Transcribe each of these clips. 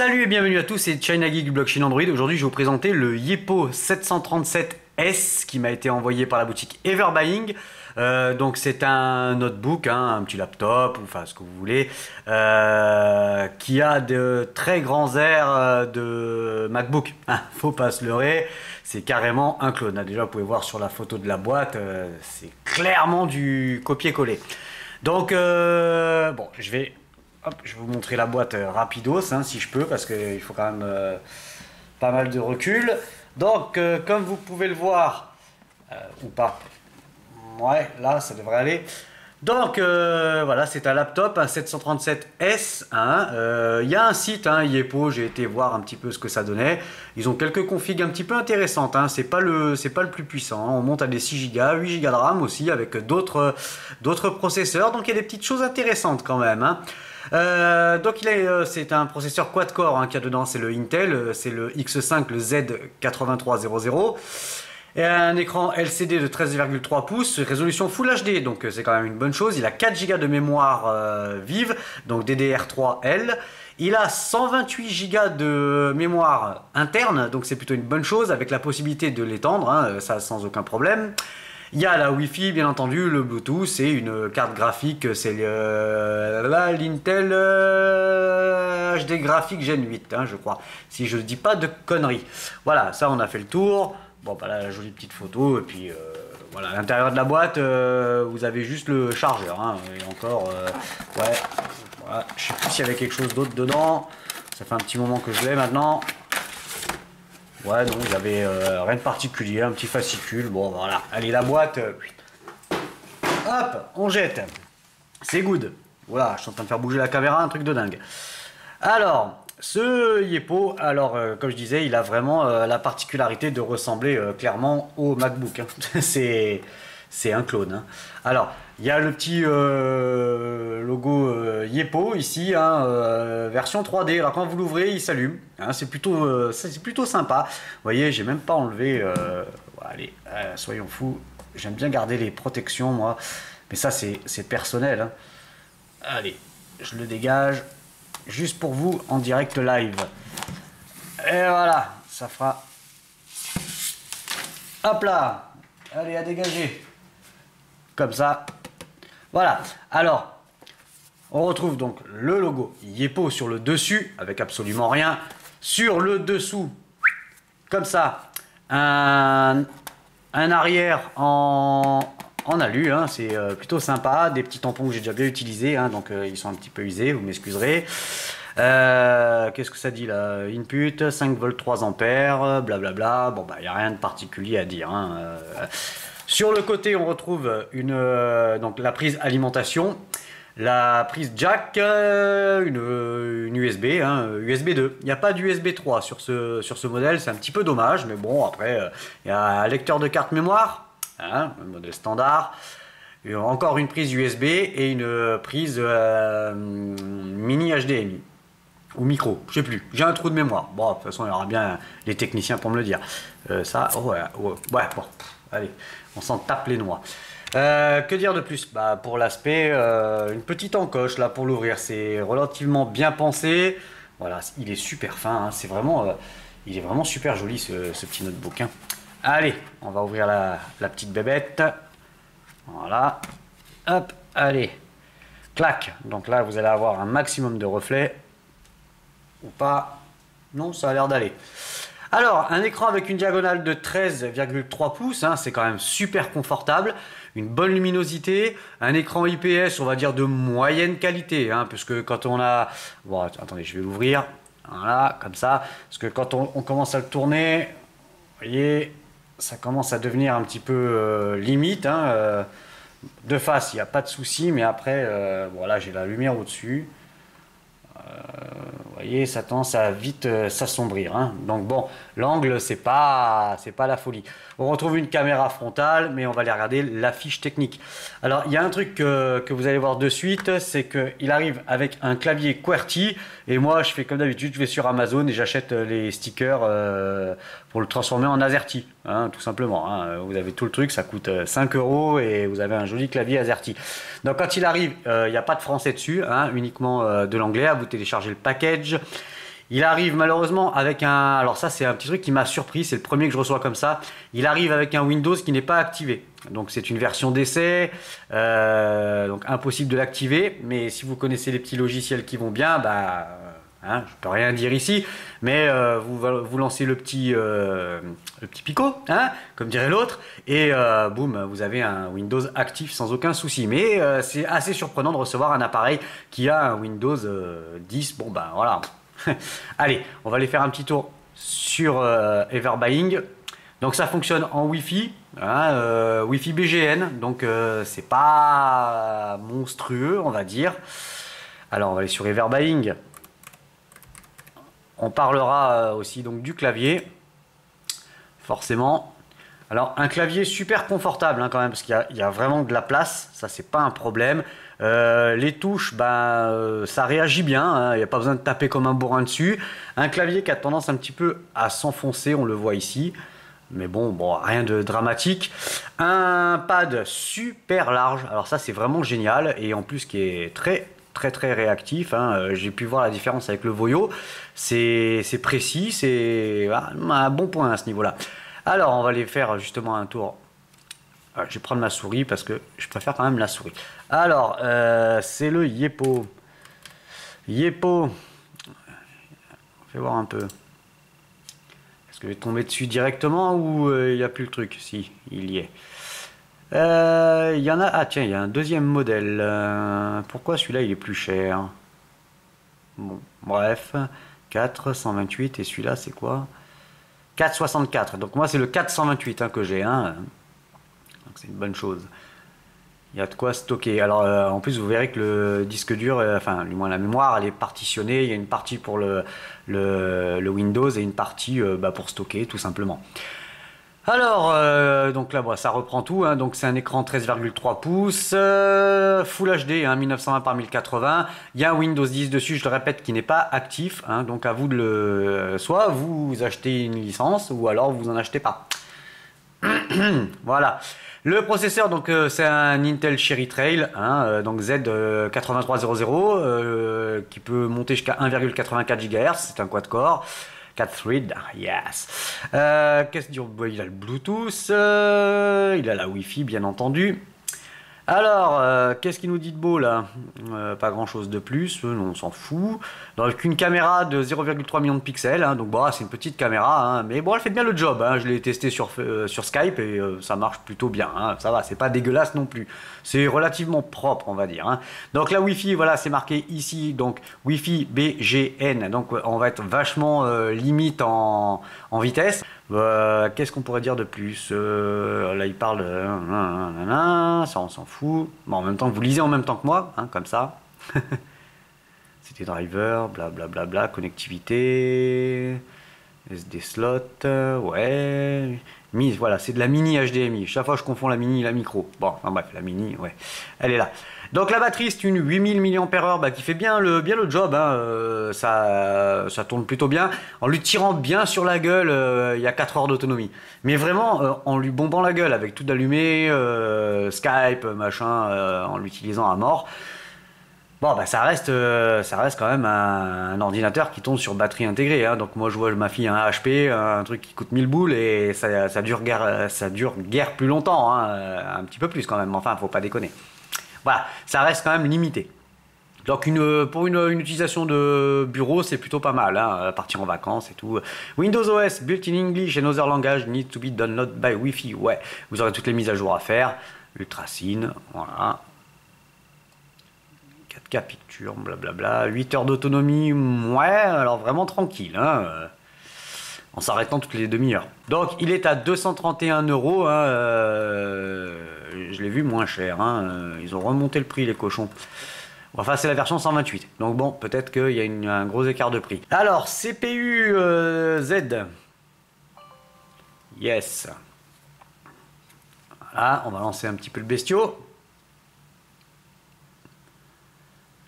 Salut et bienvenue à tous, c'est China Geek du blog Chine Android. Aujourd'hui, je vais vous présenter le Yepo 737S qui m'a été envoyé par la boutique Everbuying. Donc c'est un notebook, hein, un petit laptop, ou enfin ce que vous voulez, qui a de très grands airs de MacBook. Hein, faut pas se leurrer, c'est carrément un clone. Déjà, vous pouvez voir sur la photo de la boîte, c'est clairement du copier-coller. Donc, bon, je vais vous montrer la boîte rapidos, hein, si je peux, parce qu'il faut quand même pas mal de recul. Donc, comme vous pouvez le voir, ou pas, ouais, là, ça devrait aller. Donc, voilà, c'est un laptop, un 737S. Il y a un site, hein, Yepo, j'ai été voir un petit peu ce que ça donnait. Ils ont quelques configs un petit peu intéressantes, hein, c'est pas le plus puissant. Hein. On monte à des 6 Go, 8 Go de RAM aussi, avec d'autres processeurs. Donc, il y a des petites choses intéressantes quand même. Hein. Donc c'est un processeur quad-core hein, qu'il y a dedans, c'est le Intel, c'est le X5, le Z8300. Et un écran LCD de 13,3 pouces, résolution Full HD, donc c'est quand même une bonne chose. Il a 4 Go de mémoire vive, donc DDR3L. Il a 128 Go de mémoire interne, donc c'est plutôt une bonne chose, avec la possibilité de l'étendre, hein, ça sans aucun problème. Il y a la Wi-Fi, bien entendu, le Bluetooth et une carte graphique, c'est l'Intel HD Graphics Gen 8, hein, je crois, si je ne dis pas de conneries. Voilà, ça on a fait le tour. Bon, bah là, la jolie petite photo, et puis voilà, à l'intérieur de la boîte, vous avez juste le chargeur, hein, et encore, ouais, voilà, je sais plus s'il y avait quelque chose d'autre dedans, ça fait un petit moment que je l'ai maintenant. Ouais, donc j'avais rien de particulier, un petit fascicule. Bon, voilà. Allez, la boîte. Hop, on jette. C'est good. Voilà, je suis en train de faire bouger la caméra, un truc de dingue. Alors, ce Yepo, alors, comme je disais, il a vraiment la particularité de ressembler clairement au MacBook. Hein. C'est un clone. Hein. Alors, il y a le petit logo Yepo ici, hein, version 3D. Alors quand vous l'ouvrez, il s'allume. Hein, c'est plutôt sympa. Vous voyez, j'ai même pas enlevé. Allez, soyons fous. J'aime bien garder les protections, moi. Mais ça, c'est personnel. Hein. Allez, je le dégage. Juste pour vous, en direct live. Et voilà, ça fera. Hop là. Allez, à dégager. Comme ça. Voilà. Alors, on retrouve donc le logo Yepo sur le dessus, avec absolument rien. Sur le dessous, comme ça, un arrière en alu. Hein, c'est plutôt sympa. Des petits tampons que j'ai déjà bien utilisés. Hein, donc, ils sont un petit peu usés, vous m'excuserez. Qu'est-ce que ça dit là? Input, 5 volts 3 ampères, blablabla. Bon, bah, il n'y a rien de particulier à dire. Hein, Sur le côté, on retrouve donc la prise alimentation, la prise jack, une USB, hein, USB 2. Il n'y a pas d'USB 3 sur ce modèle, c'est un petit peu dommage, mais bon, après, il y a un lecteur de carte mémoire, hein, le modèle standard, et encore une prise USB et une prise mini HDMI. Ou micro, je sais plus, j'ai un trou de mémoire. Bon, de toute façon, il y aura bien les techniciens pour me le dire. Ça, ouais, bon, allez, on s'en tape les noix. Que dire de plus? Bah, pour l'aspect, une petite encoche là pour l'ouvrir, c'est relativement bien pensé. Voilà, il est super fin, hein. C'est vraiment, il est vraiment super joli ce petit notebook. Hein. Allez, on va ouvrir la petite bébête. Voilà, hop, allez, clac. Donc là, vous allez avoir un maximum de reflets. Ou pas? Non, ça a l'air d'aller. Alors, un écran avec une diagonale de 13,3 pouces, hein, c'est quand même super confortable, une bonne luminosité, un écran IPS, on va dire de moyenne qualité, hein, puisque quand on a... Bon, attendez, je vais l'ouvrir, voilà, comme ça, parce que quand on commence à le tourner, vous voyez, ça commence à devenir un petit peu limite, hein, de face, il n'y a pas de souci, mais après, voilà, j'ai la lumière au-dessus. Vous voyez, ça tendance à vite s'assombrir. Hein. Donc bon, l'angle, c'est pas la folie. On retrouve une caméra frontale, mais on va aller regarder la fiche technique. Alors, il y a un truc que vous allez voir de suite, c'est qu'il arrive avec un clavier QWERTY. Et moi, je fais comme d'habitude, je vais sur Amazon et j'achète les stickers pour le transformer en AZERTY. Hein, tout simplement. Hein. Vous avez tout le truc, ça coûte 5 € et vous avez un joli clavier AZERTY. Donc quand il arrive, il n'y a pas de français dessus, hein, uniquement de l'anglais. À vous télécharger le package. Il arrive malheureusement avec un... Alors ça c'est un petit truc qui m'a surpris, c'est le premier que je reçois comme ça. Il arrive avec un Windows qui n'est pas activé. Donc c'est une version d'essai, donc impossible de l'activer. Mais si vous connaissez les petits logiciels qui vont bien, bah... Hein, je peux rien dire ici, mais vous lancez le petit picot, hein, comme dirait l'autre, et boum, vous avez un Windows actif sans aucun souci. Mais c'est assez surprenant de recevoir un appareil qui a un Windows 10. Bon ben voilà. Allez, on va aller faire un petit tour sur Everbuying. Donc ça fonctionne en Wi-Fi, hein, Wi-Fi BGN, donc c'est pas monstrueux, on va dire. Alors on va aller sur Everbuying. On parlera aussi donc du clavier, forcément. Alors un clavier super confortable hein, quand même, parce qu'il y a vraiment de la place, ça c'est pas un problème. Les touches, ben, ça réagit bien, hein, il n'y a pas besoin de taper comme un bourrin dessus. Un clavier qui a tendance un petit peu à s'enfoncer, on le voit ici. Mais bon, rien de dramatique. Un pad super large, alors ça c'est vraiment génial, et en plus qui est très réactif, hein. J'ai pu voir la différence avec le Voyo, c'est précis, c'est un bon point à ce niveau là. Alors on va aller faire justement un tour. Je vais prendre ma souris parce que je préfère quand même la souris. Alors c'est le Yepo. On fait voir un peu. Est-ce que je vais tomber dessus directement ou il n'y a plus le truc? Si, il y est. Il y en a... Ah tiens, il y a un deuxième modèle. Pourquoi celui-là il est plus cher? Bon, bref. 428 et celui-là c'est quoi? 464. Donc moi c'est le 428 hein, que j'ai. Hein. Donc c'est une bonne chose. Il y a de quoi stocker. Alors en plus vous verrez que le disque dur, enfin du moins la mémoire, elle est partitionnée. Il y a une partie pour le Windows et une partie pour stocker tout simplement. Alors, donc là, ça reprend tout, hein, donc c'est un écran 13,3 pouces, Full HD, hein, 1920 par 1080, il y a un Windows 10 dessus, je le répète, qui n'est pas actif, hein, donc à vous de le... Soit vous achetez une licence, ou alors vous en achetez pas. Voilà. Le processeur, donc c'est un Intel Cherry Trail, hein, donc Z8300, qui peut monter jusqu'à 1,84 GHz, c'est un quad-core. 4 thread, yes. Qu'est-ce qu'il dit? Il a le Bluetooth, il a la Wi-Fi bien entendu. Alors, qu'est-ce qu'il nous dit de beau là? Pas grand chose de plus, on s'en fout. Donc une caméra de 0,3 millions de pixels, hein, donc c'est une petite caméra, hein, mais bon elle fait bien le job, hein, je l'ai testé sur Skype et ça marche plutôt bien, hein, ça va, c'est pas dégueulasse non plus, c'est relativement propre on va dire. Hein. Donc la Wi-Fi, voilà c'est marqué ici, donc Wi-Fi BGN, donc on va être vachement limite en vitesse. Qu'est-ce qu'on pourrait dire de plus? Là il parle ça on s'en fout. Bon, en même temps vous lisez en même temps que moi, hein, comme ça. C'était driver, blablabla, connectivité, SD slot, ouais. Mise, voilà, c'est de la mini HDMI. Chaque fois je confonds la mini et la micro. Bon, enfin bref, la mini, ouais, elle est là. Donc la batterie c'est une 8000 mAh qui fait bien le job, hein, ça tourne plutôt bien. En lui tirant bien sur la gueule, il y a 4 heures d'autonomie. Mais vraiment en lui bombant la gueule avec tout allumé, Skype, machin, en l'utilisant à mort. Bon, ça reste quand même un ordinateur qui tourne sur batterie intégrée. Hein. Donc moi je vois ma fille un HP, un truc qui coûte 1000 boules et ça dure guère plus longtemps, hein, un petit peu plus quand même. Enfin, faut pas déconner. Voilà, ça reste quand même limité. Donc pour une utilisation de bureau, c'est plutôt pas mal, hein, partir en vacances et tout. Windows OS, built in English and other language, need to be downloaded by Wi-Fi. Ouais, vous aurez toutes les mises à jour à faire. Ultracine, voilà. 4K picture, blablabla. 8 heures d'autonomie, ouais, alors vraiment tranquille, hein, en s'arrêtant toutes les demi-heures. Donc il est à 231 €, hein, je l'ai vu moins cher, hein, ils ont remonté le prix les cochons. Enfin c'est la version 128, donc bon peut-être qu'il y a un gros écart de prix. Alors CPU Z, yes. Voilà, on va lancer un petit peu le bestiau.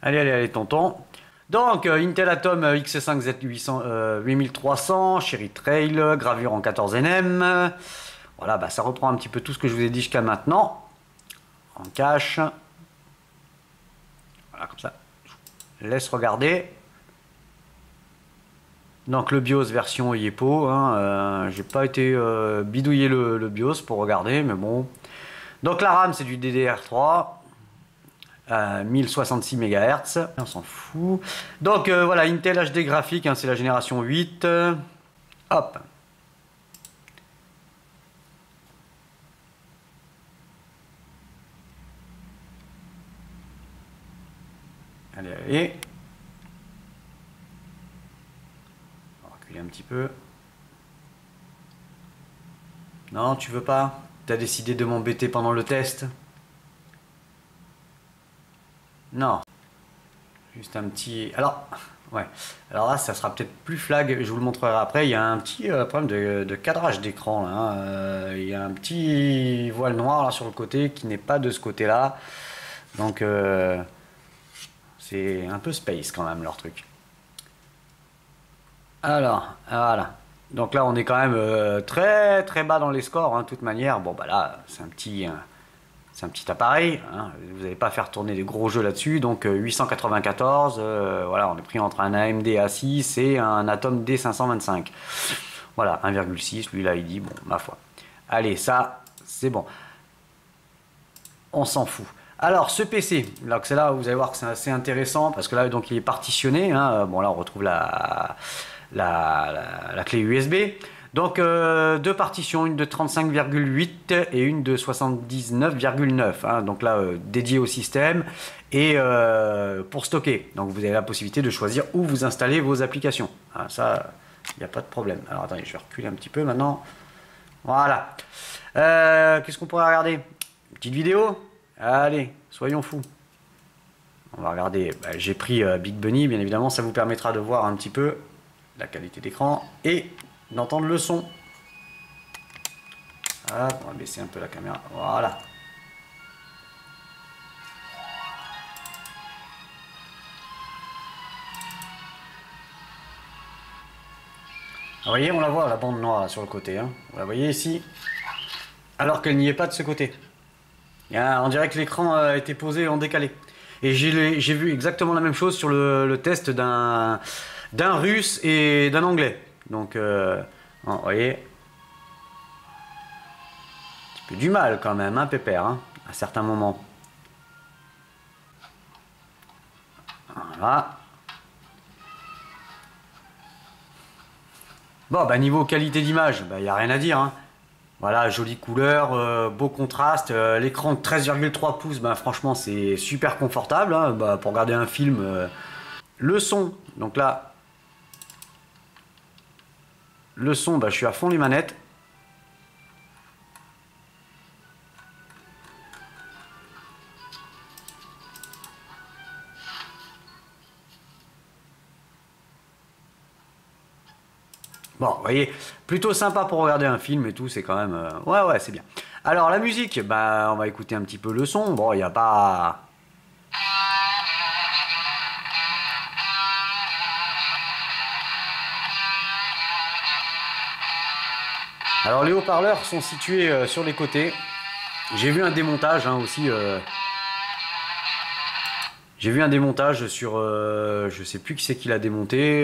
Allez, tonton. Donc, Intel Atom X5 Z800, 8300, Cherry Trail, gravure en 14 nm. Voilà, ça reprend un petit peu tout ce que je vous ai dit jusqu'à maintenant. En cache. Voilà, comme ça. Je laisse regarder. Donc le BIOS version Yepo, hein, j'ai pas été bidouiller le BIOS pour regarder, mais bon. Donc la RAM c'est du DDR3, 1066 MHz, on s'en fout. Donc voilà, Intel HD graphique, hein, c'est la génération 8. Hop. Allez, allez. On va reculer un petit peu. Non, tu veux pas? T'as décidé de m'embêter pendant le test? Non. Juste un petit... Alors, ouais. Alors là, ça sera peut-être plus flag. Je vous le montrerai après. Il y a un petit problème de cadrage d'écran. Hein. Il y a un petit voile noir là sur le côté qui n'est pas de ce côté-là. Donc, c'est un peu space quand même leur truc. Alors, voilà. Donc là, on est quand même très très bas dans les scores, hein, de toute manière. Bon, bah là, c'est un petit appareil. Hein. Vous n'allez pas faire tourner des gros jeux là-dessus. Donc 894, voilà, on est pris entre un AMD A6 et un Atom D525. Voilà, 1,6. Lui là, il dit, bon, ma foi. Allez, ça, c'est bon. On s'en fout. Alors, ce PC, c'est là où vous allez voir que c'est assez intéressant parce que là, donc, il est partitionné. Hein. Bon, là, on retrouve la clé USB. Donc deux partitions, une de 35,8 et une de 79,9. Hein, donc là, dédié au système et pour stocker. Donc vous avez la possibilité de choisir où vous installez vos applications. Hein, ça, il n'y a pas de problème. Alors attendez, je vais reculer un petit peu maintenant. Voilà. Qu'est-ce qu'on pourrait regarder? Une petite vidéo? Allez, soyons fous. On va regarder. Bah, j'ai pris Big Bunny, bien évidemment. Ça vous permettra de voir un petit peu la qualité d'écran et d'entendre le son. Hop, on va baisser un peu la caméra. Voilà. Vous voyez, on la voit, la bande noire là, sur le côté. Hein. Vous la voyez ici, alors qu'elle n'y est pas de ce côté. On dirait que l'écran a été posé en décalé. Et j'ai vu exactement la même chose sur le test d'un russe et d'un anglais. Donc, vous voyez, un petit peu du mal quand même, hein, pépère, hein, à certains moments. Voilà. Bon, bah niveau qualité d'image, il n'y a rien à dire. Hein. Voilà, jolie couleur, beau contraste. L'écran de 13,3 pouces, bah, franchement, c'est super confortable hein, bah, pour regarder un film. Le son, donc là, le son, bah, je suis à fond les manettes. Bon, vous voyez, plutôt sympa pour regarder un film et tout, c'est quand même... ouais, c'est bien. Alors, la musique, bah, on va écouter un petit peu le son. Bon, il n'y a pas... Alors, les haut-parleurs sont situés sur les côtés. J'ai vu un démontage hein, aussi... J'ai vu un démontage sur... je sais plus qui c'est qui l'a démonté...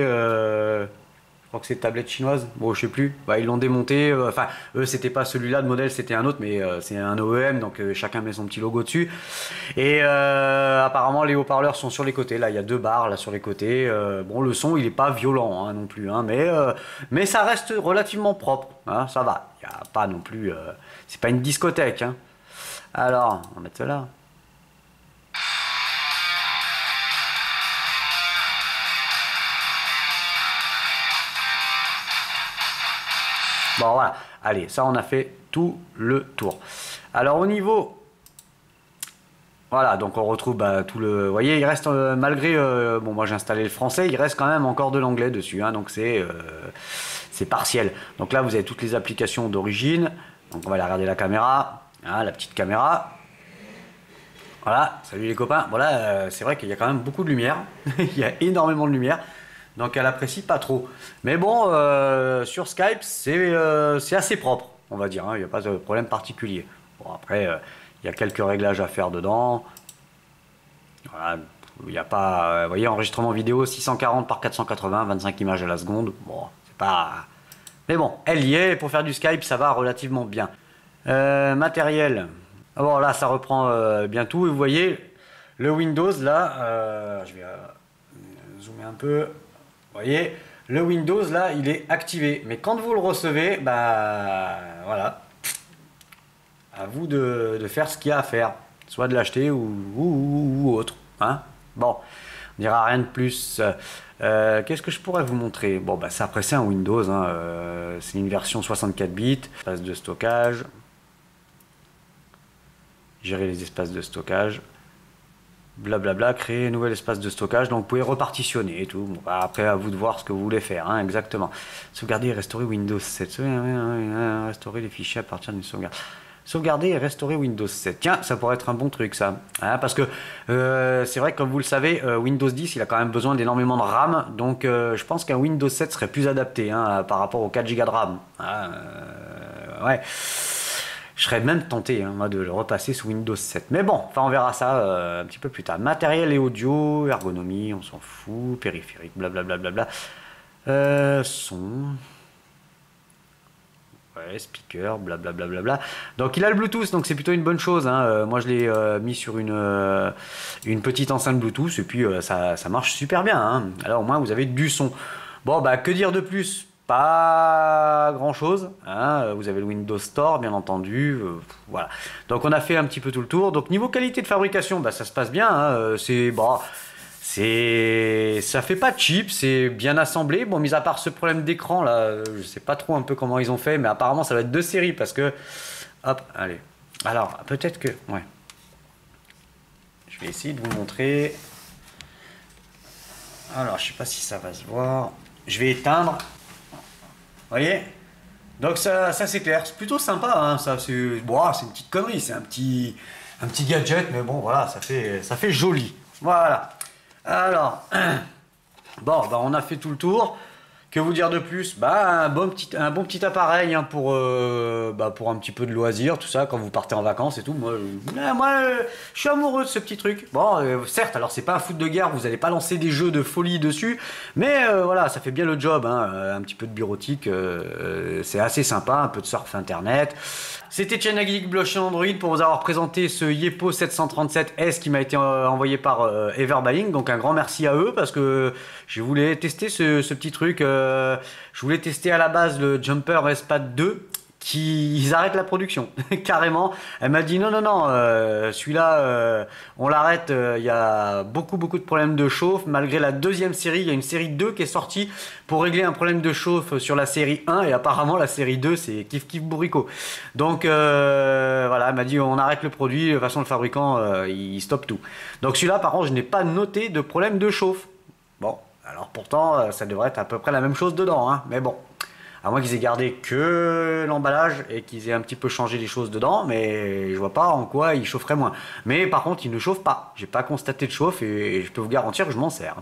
Je crois que c'est tablette chinoise, bon je sais plus, bah, ils l'ont démonté, enfin eux c'était pas celui-là de modèle, c'était un autre, mais c'est un OEM, donc chacun met son petit logo dessus. Et apparemment les haut-parleurs sont sur les côtés, là il y a deux barres là sur les côtés. Bon le son il est pas violent hein, non plus, hein, mais ça reste relativement propre, hein, ça va, il n'y a pas non plus, c'est pas une discothèque. Hein. Alors, on va mettre cela. Bon voilà, allez, ça on a fait tout le tour. Alors au niveau, voilà, donc on retrouve bah, tout le, vous voyez, il reste malgré, bon moi j'ai installé le français, il reste quand même encore de l'anglais dessus, hein, donc c'est partiel. Donc là vous avez toutes les applications d'origine, donc on va aller regarder la caméra, hein, la petite caméra. Voilà, salut les copains. Voilà, c'est vrai qu'il y a quand même beaucoup de lumière, il y a énormément de lumière. Donc elle apprécie pas trop. Mais bon, sur Skype, c'est assez propre, on va dire. Hein. Il n'y a pas de problème particulier. Bon, après, il y a quelques réglages à faire dedans. Voilà, Il n'y a pas, vous voyez, enregistrement vidéo 640 par 480, 25 images à la seconde. Bon, c'est pas... Mais bon, elle y est, pour faire du Skype, ça va relativement bien. Matériel. Bon, là, ça reprend bien tout. Et vous voyez, le Windows, là, je vais zoomer un peu. Vous voyez, le Windows, là, il est activé. Mais quand vous le recevez, bah, voilà. À vous de faire ce qu'il y a à faire. Soit de l'acheter ou autre. Hein, bon, on dira rien de plus. Qu'est-ce que je pourrais vous montrer? Bon, bah, ça, après, c'est un Windows. Hein, c'est une version 64 bits. Espace de stockage. Gérer les espaces de stockage. Blablabla, créer un nouvel espace de stockage. Donc, vous pouvez repartitionner et tout. Bon, bah, après, à vous de voir ce que vous voulez faire. Hein, exactement. Sauvegarder et restaurer Windows 7. Restaurer les fichiers à partir d'une sauvegarde. Sauvegarder et restaurer Windows 7. Tiens, ça pourrait être un bon truc, ça. Hein, parce que c'est vrai que, comme vous le savez, Windows 10, il a quand même besoin d'énormément de RAM. Donc, je pense qu'un Windows 7 serait plus adapté hein, par rapport aux 4 Go de RAM. Hein, ouais. Je serais même tenté, hein, moi, de le repasser sous Windows 7. Mais bon, enfin, on verra ça un petit peu plus tard. Matériel et audio, ergonomie, on s'en fout. Périphérique, blablabla. Son... Ouais, speaker, blablabla. Donc il a le Bluetooth, donc c'est plutôt une bonne chose. Hein. Moi je l'ai mis sur une petite enceinte Bluetooth et puis ça marche super bien. Hein. Alors au moins vous avez du son. Bon bah que dire de plus? Pas grand chose. Hein. Vous avez le Windows Store bien entendu. Voilà. Donc on a fait un petit peu tout le tour. Donc niveau qualité de fabrication, bah, ça se passe bien. Hein. C'est bon. Ça fait pas cheap, c'est bien assemblé. Bon, mis à part ce problème d'écran là, je sais pas trop un peu comment ils ont fait, mais apparemment ça va être 2 séries parce que, hop, allez. Alors peut-être que, ouais. Je vais essayer de vous montrer. Alors je sais pas si ça va se voir. Je vais éteindre. Vous voyez? Donc ça c'est clair, c'est plutôt sympa. Hein, ça c'est, bon, c'est une petite connerie, c'est un petit gadget, mais bon voilà, ça fait joli. Voilà. Alors, bon, bah on a fait tout le tour. Que vous dire de plus? Bah un bon petit appareil hein, pour un petit peu de loisir, tout ça, quand vous partez en vacances et tout. Moi, je suis amoureux de ce petit truc. Bon, certes, alors c'est pas un foot de guerre, vous n'allez pas lancer des jeux de folie dessus, mais voilà, ça fait bien le job. Hein, un petit peu de bureautique, c'est assez sympa, un peu de surf internet. C'était China Geek, blockchain Android, pour vous avoir présenté ce Yepo 737S qui m'a été envoyé par Everbuying. Donc un grand merci à eux parce que je voulais tester ce petit truc. Je voulais tester à la base le Jumper S-Pad 2. Ils arrêtent la production, carrément. Elle m'a dit non, celui-là, on l'arrête, il y a beaucoup de problèmes de chauffe. Malgré la deuxième série, il y a une série 2 qui est sortie pour régler un problème de chauffe sur la série 1. Et apparemment, la série 2, c'est kiff bourricot. Donc, voilà, elle m'a dit on arrête le produit. De toute façon, le fabricant, il stoppe tout. Donc, celui-là, par contre, je n'ai pas noté de problème de chauffe. Bon, alors pourtant, ça devrait être à peu près la même chose dedans, hein, mais bon. À moins qu'ils aient gardé que l'emballage et qu'ils aient un petit peu changé les choses dedans, mais je vois pas en quoi il chaufferait moins. Mais par contre, il ne chauffe pas. J'ai pas constaté de chauffe et je peux vous garantir que je m'en sers.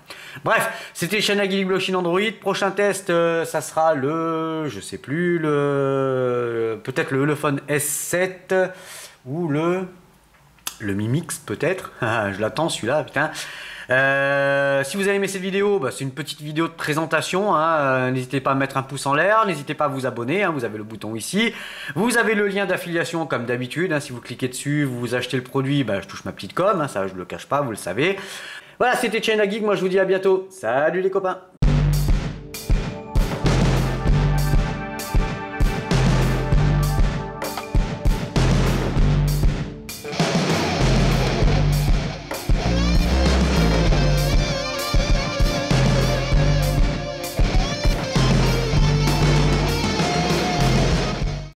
Bref, c'était China Geek Blockchain Android. Prochain test, ça sera je sais plus, peut-être le Ulefone S7 ou le Mi Mix peut-être. Je l'attends celui-là, putain. Si vous avez aimé cette vidéo, bah, c'est une petite vidéo de présentation. Hein, n'hésitez pas à mettre un pouce en l'air, n'hésitez pas à vous abonner. Hein, vous avez le bouton ici. Vous avez le lien d'affiliation comme d'habitude. Hein, si vous cliquez dessus, vous achetez le produit, bah, je touche ma petite com. Hein, ça, je le cache pas, vous le savez. Voilà, c'était China Geek. Moi, je vous dis à bientôt. Salut les copains.